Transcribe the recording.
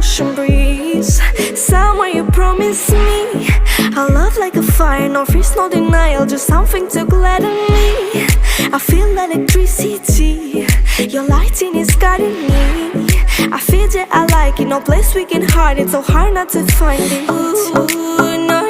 ocean breeze. Somewhere you promised me a love like a fire, no freeze, no denial, just something to gladden me. I feel electricity, your lighting is guiding me. I feel that I like it, no place we can hide it, so hard not to find it. Ooh, no,